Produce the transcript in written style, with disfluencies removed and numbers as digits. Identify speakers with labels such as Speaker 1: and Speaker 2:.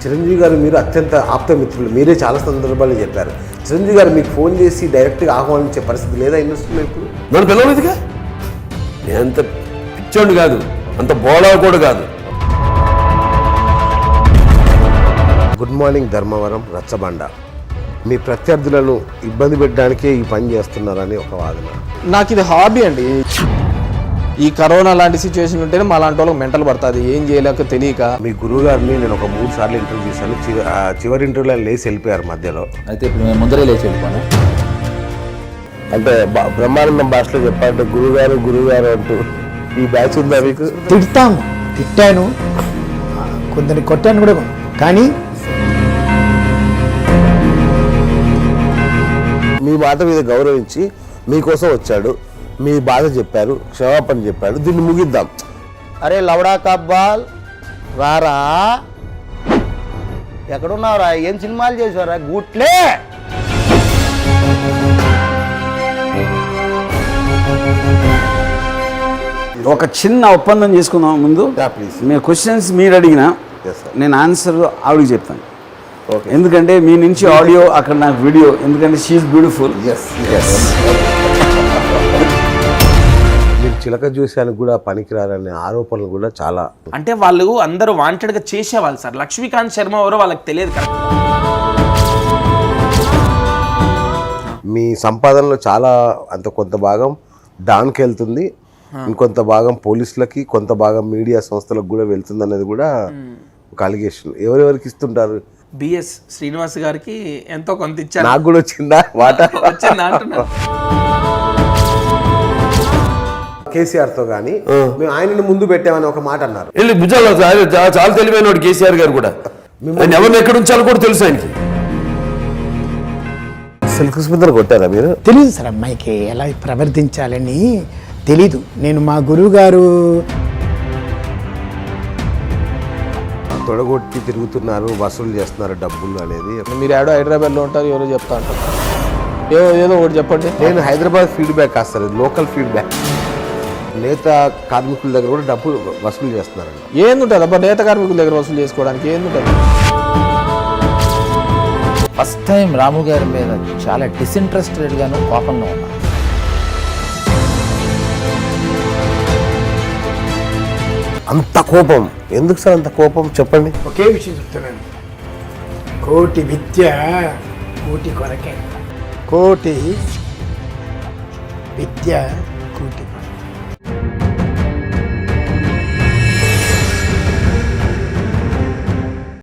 Speaker 1: చిరంజీవి గారు మీరు అత్యంత ఆప్త మిత్రులు, మీరే చాలా సందర్భాలు చెప్పారు. చిరంజీవి గారు మీకు ఫోన్ చేసి డైరెక్ట్గా ఆహ్వానించే పరిస్థితి లేదా ఇండస్ట్రీలో ఇప్పుడు?
Speaker 2: నన్ను పిలవలేదుగా. నేను అంత పిచ్చోండి కాదు, అంత బోలా కూడా కాదు.
Speaker 1: గుడ్ మార్నింగ్ ధర్మవరం రచ్చబండ. మీ ప్రత్యర్థులను ఇబ్బంది పెట్టడానికే ఈ పని చేస్తున్నారని ఒక వాదన.
Speaker 3: నాకు ఇది హాబీ అండి. ఈ కరోనా లాంటి సిచ్యువేషన్ ఉంటేనే మా లాంటి వాళ్ళకి మెంటల్ పడుతుంది, ఏం చేయలేక తెలియక.
Speaker 1: మీ గురువు గారిని నేను ఒక 3 సార్లు ఇంటర్వ్యూ చేశాను. చివరి ఇంటర్వ్యూలో లేచి వెళ్ళిపోయారు మధ్యలో.
Speaker 4: అయితే ఇప్పుడు మేము ముందరే లేచి వెళ్ళిపోయాను.
Speaker 1: అంటే బ్రహ్మానందం భాషలో చెప్పాలంటే గురువుగారు అంటూ ఈ బ్యాచ్ ఉందా మీకు?
Speaker 5: తిట్టాను, కొందరిని కొట్టాను కూడా. కానీ
Speaker 1: మీ మాట మీద గౌరవించి మీకోసం వచ్చాడు, మీ బాధ చెప్పారు, క్షమాపణ చెప్పాడు, దీన్ని ముగిద్దాం.
Speaker 6: అరే లవడా కబ్బాల్ రారా, ఎక్కడున్నావురా? ఏం సినిమాలు చేసావురా? గుట్లే
Speaker 7: ఒక చిన్న ఒప్పందం చేసుకుందాం ముందు.
Speaker 1: ప్లీజ్.
Speaker 7: మీరు క్వశ్చన్స్ మీరు అడిగిన నేను ఆన్సర్ ఆవిడకి చెప్తాను. ఎందుకంటే మీ నుంచి ఆడియో, అక్కడ నాకు వీడియో. ఎందుకంటే షీఈస్ బ్యూటిఫుల్.
Speaker 1: మీరు చిలక చూసానికి కూడా పనికిరారనే ఆరోపణలు కూడా చాలా.
Speaker 8: అంటే వాళ్ళు అందరూ వాంటెడ్గా చేసేవాళ్ళు సార్. లక్ష్మీకాంత్ శర్మ ఎవరో వాళ్ళకి తెలియదు కదా.
Speaker 1: మీ సంపాదనలో చాలా అంత కొంత భాగం డాన్కి వెళ్తుంది, ఇంకొంత భాగం పోలీసులకి, కొంత భాగం మీడియా సంస్థలకు కూడా వెళ్తుంది అనేది కూడా ఒక అలిగేషన్. ఎవరెవరికి ఇస్తుంటారు?
Speaker 8: బిఎస్ శ్రీనివాస్ గారికి ఎంతో కొంత ఇచ్చారు.
Speaker 1: నాకు కూడా వచ్చిందా వాటా?
Speaker 8: వచ్చిందా అంటున్నా.
Speaker 1: కేసీఆర్ తో కానీ మేము ఆయనని ముందు పెట్టామని ఒక మాట అన్నారు.
Speaker 2: వెళ్ళి భుజాలు చాలా తెలివైన వాడు కేసీఆర్ గారు కూడా. ఆయన ఎవరిని ఎక్కడ ఉంచాలో కూడా తెలుసు ఆయనకి.
Speaker 1: సిల్క్ స్మితను కొట్టారా మీరు?
Speaker 5: తెలియదు సార్, అమ్మాయికి ఎలా ప్రవర్తించాలని తెలీదు. నేను మా గురువు గారు
Speaker 1: తొడగొట్టి తిరుగుతున్నారు, వసూలు చేస్తున్నారు డబ్బులు అనేది.
Speaker 3: మీరు ఏడో హైదరాబాద్లో ఉంటారు, ఎవరో చెప్తా ఉంటారు. ఏదో ఒకటి చెప్పండి.
Speaker 1: నేను హైదరాబాద్ ఫీడ్బ్యాక్ కాస్తారు, లోకల్ ఫీడ్బ్యాక్. నేత కార్మికుల దగ్గర కూడా డబ్బులు వసూలు చేస్తున్నారండి.
Speaker 3: ఏందుంటుంది అబ్బా నేత కార్మికుల దగ్గర వసూలు చేసుకోవడానికి? ఏందుంటుంది?
Speaker 4: ఫస్ట్ టైం రాము గారి మీద చాలా డిసింట్రెస్టెడ్గాను కోపంగా ఉన్నా.
Speaker 1: అంత కోపం ఎందుకు సార్? అంత కోపం చెప్పండి.
Speaker 5: ఒకే విషయం చెప్తున్నాను, కోటి విద్య కోటి కొరకే. కోటి విద్య